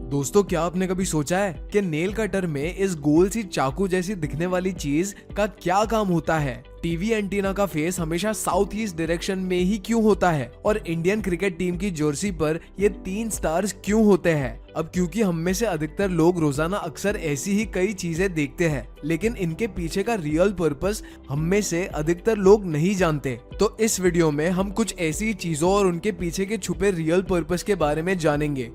दोस्तों, क्या आपने कभी सोचा है कि नेल कटर में इस गोल सी चाकू जैसी दिखने वाली चीज का क्या काम होता है? टीवी एंटीना का फेस हमेशा साउथ ईस्ट डायरेक्शन में ही क्यों होता है? और इंडियन क्रिकेट टीम की जर्सी पर ये 3 स्टार्स क्यों होते हैं? अब क्योंकि हम में से अधिकतर लोग रोजाना अक्सर ऐसी ही कई चीजें देखते हैं, लेकिन इनके पीछे का रियल पर्पस हम में से अधिकतर लोग नहीं जानते। तो इस वीडियो में हम कुछ ऐसी चीजों और उनके पीछे के छुपे रियल पर्पस के बारे में जानेंगे।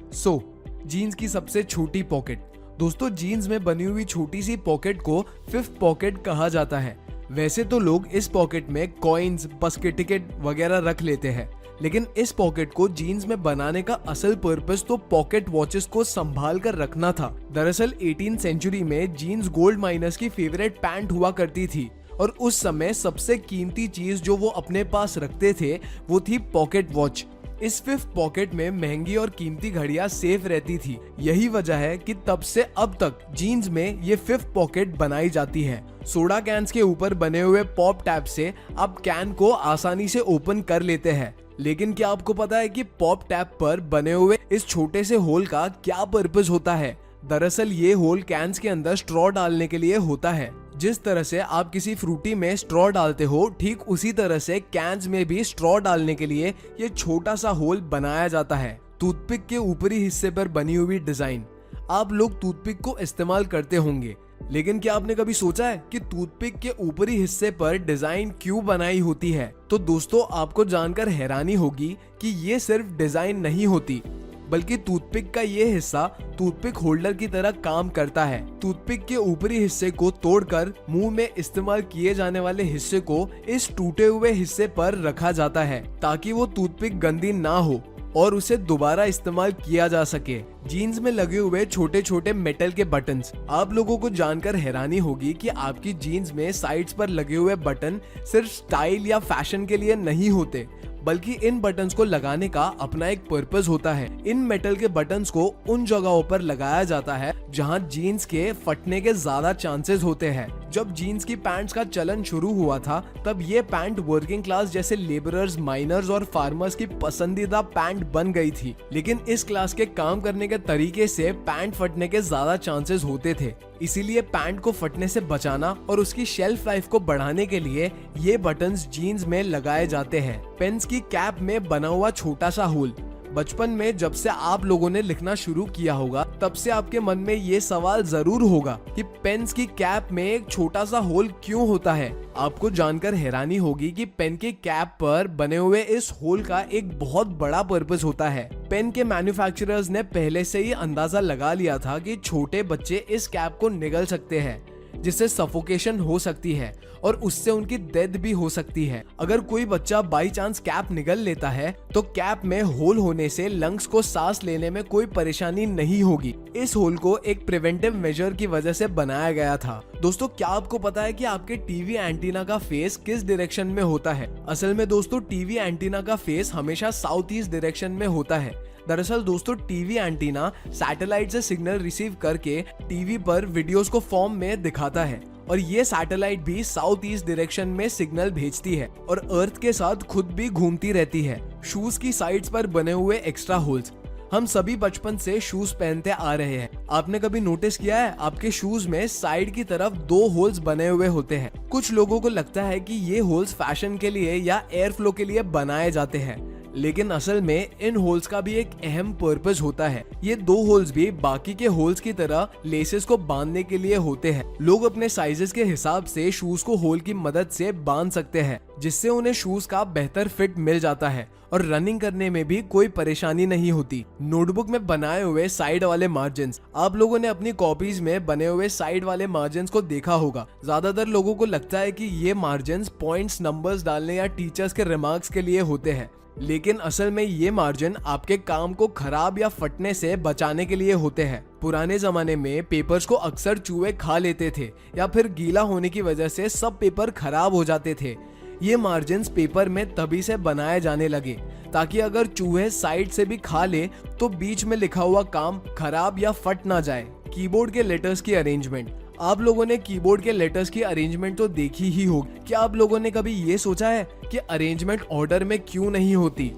जीन्स की सबसे छोटी पॉकेट। दोस्तों, जीन्स में बनी हुई छोटी सी पॉकेट को फिफ्थ पॉकेट कहा जाता है। वैसे तो लोग इस पॉकेट में कॉइन्स, बस के टिकट वगैरह रख लेते हैं, लेकिन इस पॉकेट को जीन्स में बनाने का असल पर्पस तो पॉकेट वॉचेस को संभाल कर रखना था। दरअसल 18th सेंचुरी में जीन्स गोल्ड माइनर्स की फेवरेट पैंट हुआ करती थी और उस समय सबसे कीमती चीज जो वो अपने पास रखते थे वो थी पॉकेट वॉच। इस फिफ्थ पॉकेट में महंगी और कीमती घड़ियां सेफ रहती थी। यही वजह है कि तब से अब तक जीन्स में ये फिफ्थ पॉकेट बनाई जाती है। सोडा कैंस के ऊपर बने हुए पॉप टैप से आप कैन को आसानी से ओपन कर लेते हैं, लेकिन क्या आपको पता है कि पॉप टैप पर बने हुए इस छोटे से होल का क्या पर्पस होता है? दरअसल ये होल कैंस के अंदर स्ट्रॉ डालने के लिए होता है। जिस तरह से आप किसी फ्रूटी में स्ट्रॉ डालते हो, ठीक उसी तरह से कैंस में भी स्ट्रॉ डालने के लिए ये छोटा सा होल बनाया जाता है। टूथपिक के ऊपरी हिस्से पर बनी हुई डिजाइन। आप लोग टूथपिक को इस्तेमाल करते होंगे, लेकिन क्या आपने कभी सोचा है कि टूथपिक के ऊपरी हिस्से पर डिजाइन क्यों बनाई होती है? तो दोस्तों, आपको जानकर हैरानी होगी कि ये सिर्फ डिजाइन नहीं होती, बल्कि टूथपिक का ये हिस्सा टूथपिक होल्डर की तरह काम करता है। टूथपिक के ऊपरी हिस्से को तोड़कर मुंह में इस्तेमाल किए जाने वाले हिस्से को इस टूटे हुए हिस्से पर रखा जाता है ताकि वो टूथपिक गंदी ना हो और उसे दोबारा इस्तेमाल किया जा सके। जीन्स में लगे हुए छोटे छोटे मेटल के बटन्स। आप लोगों को जानकर हैरानी होगी कि आपकी जीन्स में साइड्स पर लगे हुए बटन सिर्फ स्टाइल या फैशन के लिए नहीं होते, बल्कि इन बटन्स को लगाने का अपना एक पर्पस होता है। इन मेटल के बटन्स को उन जगहों पर लगाया जाता है जहां जीन्स के फटने के ज्यादा चांसेस होते हैं। जब जीन्स की पैंट्स का चलन शुरू हुआ था, तब ये पैंट वर्किंग क्लास जैसे लेबरर्स, माइनर्स और फार्मर्स की पसंदीदा पैंट बन गई थी। लेकिन इस क्लास के काम करने के तरीके से पैंट फटने के ज्यादा चांसेस होते थे, इसीलिए पैंट को फटने से बचाना और उसकी शेल्फ लाइफ को बढ़ाने के लिए ये बटन्स जीन्स में लगाए जाते हैं। पेन्स की कैप में बना हुआ छोटा सा होल। बचपन में जब से आप लोगों ने लिखना शुरू किया होगा, तब से आपके मन में ये सवाल जरूर होगा कि पेन्स की कैप में एक छोटा सा होल क्यों होता है। आपको जानकर हैरानी होगी कि पेन के कैप पर बने हुए इस होल का एक बहुत बड़ा पर्पस होता है। पेन के मैन्युफैक्चरर्स ने पहले से ही अंदाजा लगा लिया था कि छोटे बच्चे इस कैप को निगल सकते हैं, जिससे सफोकेशन हो सकती है और उससे उनकी डेथ भी हो सकती है। अगर कोई बच्चा बाई चांस कैप निगल लेता है तो कैप में होल होने से लंग्स को सांस लेने में कोई परेशानी नहीं होगी। इस होल को एक प्रिवेंटिव मेजर की वजह से बनाया गया था। दोस्तों, क्या आपको पता है कि आपके टीवी एंटीना का फेस किस डायरेक्शन में होता है? असल में दोस्तों, टीवी एंटीना का फेस हमेशा साउथ ईस्ट डायरेक्शन में होता है। दरअसल दोस्तों, टीवी एंटीना सैटेलाइट से सिग्नल रिसीव करके टीवी पर वीडियोस को फॉर्म में दिखाता है और ये सैटेलाइट भी साउथ ईस्ट डायरेक्शन में सिग्नल भेजती है और अर्थ के साथ खुद भी घूमती रहती है। शूज की साइड्स पर बने हुए एक्स्ट्रा होल्स। हम सभी बचपन से शूज पहनते आ रहे हैं। आपने कभी नोटिस किया है आपके शूज में साइड की तरफ 2 होल्स बने हुए होते हैं? कुछ लोगों को लगता है कि ये होल्स फैशन के लिए या एयर फ्लो के लिए बनाए जाते हैं, लेकिन असल में इन होल्स का भी एक अहम पर्पस होता है। ये 2 होल्स भी बाकी के होल्स की तरह लेसेस को बांधने के लिए होते हैं। लोग अपने साइजेस के हिसाब से शूज को होल की मदद से बांध सकते हैं, जिससे उन्हें शूज का बेहतर फिट मिल जाता है और रनिंग करने में भी कोई परेशानी नहीं होती। नोटबुक में बनाए हुए साइड वाले मार्जिन्स। आप लोगों ने अपनी कॉपीज में बने हुए साइड वाले मार्जिन्स को देखा होगा। ज्यादातर लोगों को लगता है कि ये मार्जिन्स पॉइंट्स, नंबर्स डालने या टीचर्स के रिमार्क्स के लिए होते हैं, लेकिन असल में ये मार्जिन आपके काम को खराब या फटने से बचाने के लिए होते हैं। पुराने जमाने में पेपर्स को अक्सर चूहे खा लेते थे या फिर गीला होने की वजह से सब पेपर खराब हो जाते थे। ये मार्जिन्स पेपर में तभी से बनाए जाने लगे ताकि अगर चूहे साइड से भी खा ले तो बीच में लिखा हुआ काम खराब या फट ना जाए। कीबोर्ड के लेटर्स की अरेंजमेंट। आप लोगों ने कीबोर्ड के लेटर्स की अरेंजमेंट तो देखी ही होगी। क्या आप लोगों ने कभी ये सोचा है कि अरेंजमेंट ऑर्डर में क्यों नहीं होती?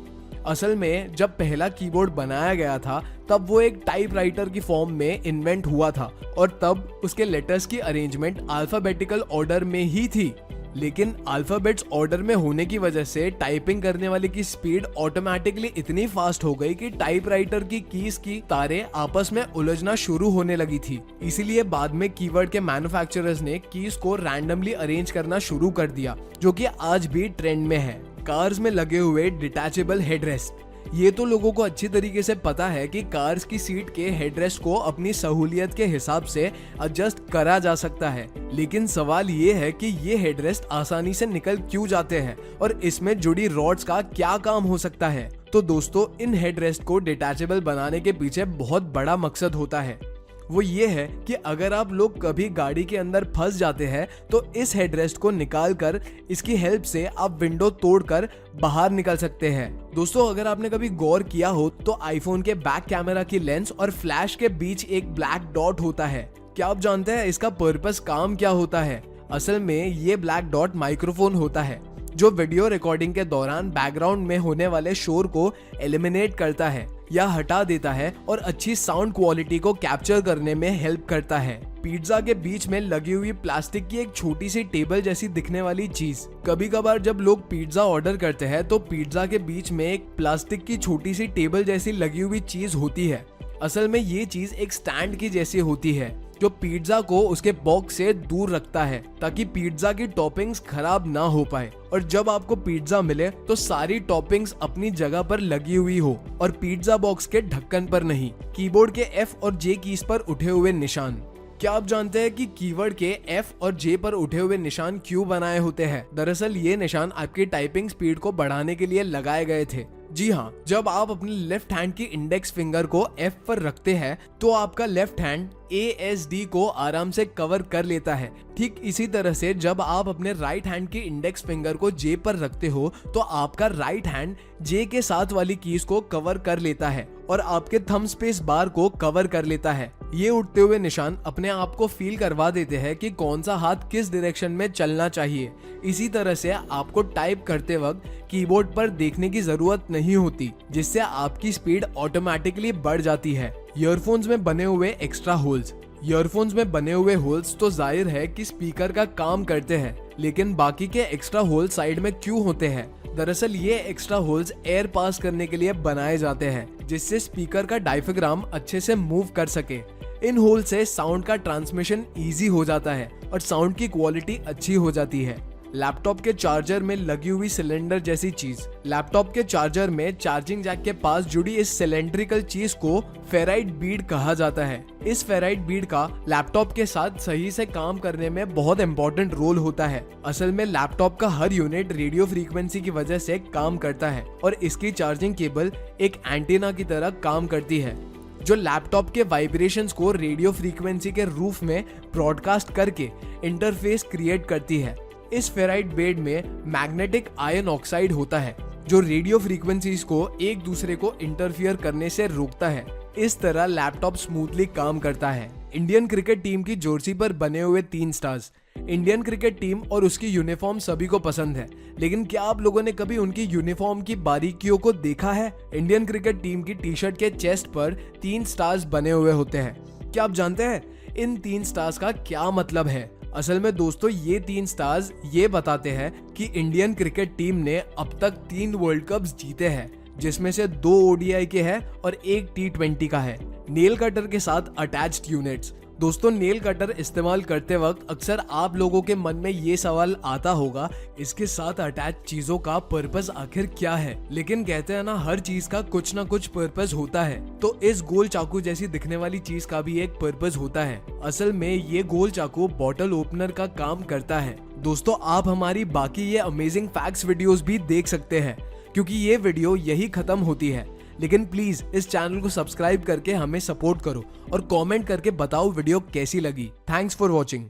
असल में जब पहला कीबोर्ड बनाया गया था तब वो एक टाइपराइटर की फॉर्म में इन्वेंट हुआ था और तब उसके लेटर्स की अरेंजमेंट अल्फाबेटिकल ऑर्डर में ही थी। लेकिन अल्फाबेट्स ऑर्डर में होने की वजह से टाइपिंग करने वाले की स्पीड ऑटोमेटिकली इतनी फास्ट हो गई कि टाइपराइटर की कीज की तारें आपस में उलझना शुरू होने लगी थी। इसीलिए बाद में कीवर्ड के मैन्युफैक्चरर्स ने कीज को रैंडमली अरेंज करना शुरू कर दिया, जो कि आज भी ट्रेंड में है। कार्स में लगे हुए डिटैचेबल हेडरेस्ट, ये तो लोगों को अच्छी तरीके से पता है कि कार्स की सीट के हेडरेस्ट को अपनी सहूलियत के हिसाब से एडजस्ट करा जा सकता है। लेकिन सवाल ये है कि ये हेडरेस्ट आसानी से निकल क्यों जाते हैं और इसमें जुड़ी रॉड्स का क्या काम हो सकता है। तो दोस्तों, इन हेडरेस्ट को डिटैचेबल बनाने के पीछे बहुत बड़ा मकसद होता है। वो ये है कि अगर आप लोग कभी गाड़ी के अंदर फंस जाते हैं तो इस हेडरेस्ट को निकाल कर इसकी हेल्प से आप विंडो तोड़कर बाहर निकल सकते हैं। दोस्तों, अगर आपने कभी गौर किया हो तो आईफोन के बैक कैमरा की लेंस और फ्लैश के बीच एक ब्लैक डॉट होता है। क्या आप जानते हैं इसका पर्पस काम क्या होता है? असल में ये ब्लैक डॉट माइक्रोफोन होता है जो वीडियो रिकॉर्डिंग के दौरान बैकग्राउंड में होने वाले शोर को एलिमिनेट करता है या हटा देता है और अच्छी साउंड क्वालिटी को कैप्चर करने में हेल्प करता है। पिज्जा के बीच में लगी हुई प्लास्टिक की एक छोटी सी टेबल जैसी दिखने वाली चीज, कभी कभार जब लोग पिज्जा ऑर्डर करते हैं तो पिज्जा के बीच में एक प्लास्टिक की छोटी सी टेबल जैसी लगी हुई चीज होती है। असल में ये चीज एक स्टैंड की जैसी होती है जो पिज्जा को उसके बॉक्स से दूर रखता है ताकि पिज्जा की टॉपिंग्स खराब ना हो पाए और जब आपको पिज्जा मिले तो सारी टॉपिंग्स अपनी जगह पर लगी हुई हो और पिज्जा बॉक्स के ढक्कन पर नहीं। कीबोर्ड के F और J कीज पर उठे हुए निशान, क्या आप जानते हैं कि कीवर्ड के F और J पर उठे हुए निशान क्यों बनाए होते हैं? दरअसल ये निशान आपकी टाइपिंग स्पीड को बढ़ाने के लिए लगाए गए थे। जी हाँ, जब आप अपने लेफ्ट हैंड की इंडेक्स फिंगर को F पर रखते हैं तो आपका लेफ्ट हैंड ASD को आराम से कवर कर लेता है। ठीक इसी तरह से जब आप अपने राइट हैंड की इंडेक्स फिंगर को J पर रखते हो तो आपका राइट हैंड J के साथ वाली कीज को कवर कर लेता है और आपके थंब स्पेस बार को कवर कर लेता है। ये उठते हुए निशान अपने आप को फील करवा देते हैं कि कौन सा हाथ किस डायरेक्शन में चलना चाहिए। इसी तरह से आपको टाइप करते वक्त कीबोर्ड पर देखने की जरूरत नहीं होती, जिससे आपकी स्पीड ऑटोमेटिकली बढ़ जाती है। ईयरफोन्स में बने हुए एक्स्ट्रा होल्स, ईयरफोन्स में बने हुए होल्स तो जाहिर है कि स्पीकर का काम करते हैं, लेकिन बाकी के एक्स्ट्रा होल साइड में क्यों होते हैं? दरअसल ये एक्स्ट्रा होल्स एयर पास करने के लिए बनाए जाते हैं, जिससे स्पीकर का डायफ्राम अच्छे से मूव कर सके। इन होल से साउंड का ट्रांसमिशन इजी हो जाता है और साउंड की क्वालिटी अच्छी हो जाती है। लैपटॉप के चार्जर में लगी हुई सिलेंडर जैसी चीज, लैपटॉप के चार्जर में चार्जिंग जैक के पास जुड़ी इस सिलेंड्रिकल चीज को फेराइट बीड कहा जाता है। इस फेराइट बीड का लैपटॉप के साथ सही से काम करने में बहुत इंपॉर्टेंट रोल होता है। असल में लैपटॉप का हर यूनिट रेडियो फ्रीक्वेंसी की वजह से काम करता है और इसकी चार्जिंग केबल एक एंटीना की तरह काम करती है जो लैपटॉप के वाइब्रेशंस को रेडियो फ्रीक्वेंसी के रूप में ब्रॉडकास्ट करके इंटरफेस क्रिएट करती है। इस फेराइट बेड में मैग्नेटिक आयन ऑक्साइड होता है जो रेडियो फ्रीक्वेंसीज को एक दूसरे को इंटरफियर करने से रोकता है। इस तरह लैपटॉप स्मूथली काम करता है। इंडियन क्रिकेट टीम की जर्सी पर बने हुए 3 स्टार्स, इंडियन क्रिकेट टीम और उसकी यूनिफॉर्म सभी को पसंद है, लेकिन क्या आप लोगों ने कभी उनकी यूनिफॉर्म की बारीकियों को देखा है? इंडियन क्रिकेट टीम की टी शर्ट के चेस्ट पर 3 स्टार्स बने हुए होते हैं। क्या आप जानते हैं इन 3 स्टार्स का क्या मतलब है? असल में दोस्तों, ये 3 स्टार्स ये बताते हैं कि इंडियन क्रिकेट टीम ने अब तक 3 वर्ल्ड कप्स जीते हैं, जिसमें से 2 ODI के हैं और 1 T20 का है। नेल कटर के साथ अटैच्ड यूनिट्स, दोस्तों नेल कटर इस्तेमाल करते वक्त अक्सर आप लोगों के मन में ये सवाल आता होगा, इसके साथ अटैच चीजों का पर्पस आखिर क्या है? लेकिन कहते हैं ना, हर चीज का कुछ ना कुछ पर्पस होता है। तो इस गोल चाकू जैसी दिखने वाली चीज का भी एक पर्पस होता है। असल में ये गोल चाकू बॉटल ओपनर का काम करता है। दोस्तों, आप हमारी बाकी ये अमेजिंग फैक्ट्स वीडियोस भी देख सकते हैं, क्योंकि ये वीडियो यही खत्म होती है। लेकिन प्लीज इस चैनल को सब्सक्राइब करके हमें सपोर्ट करो और कमेंट करके बताओ वीडियो कैसी लगी। Thanks for watching.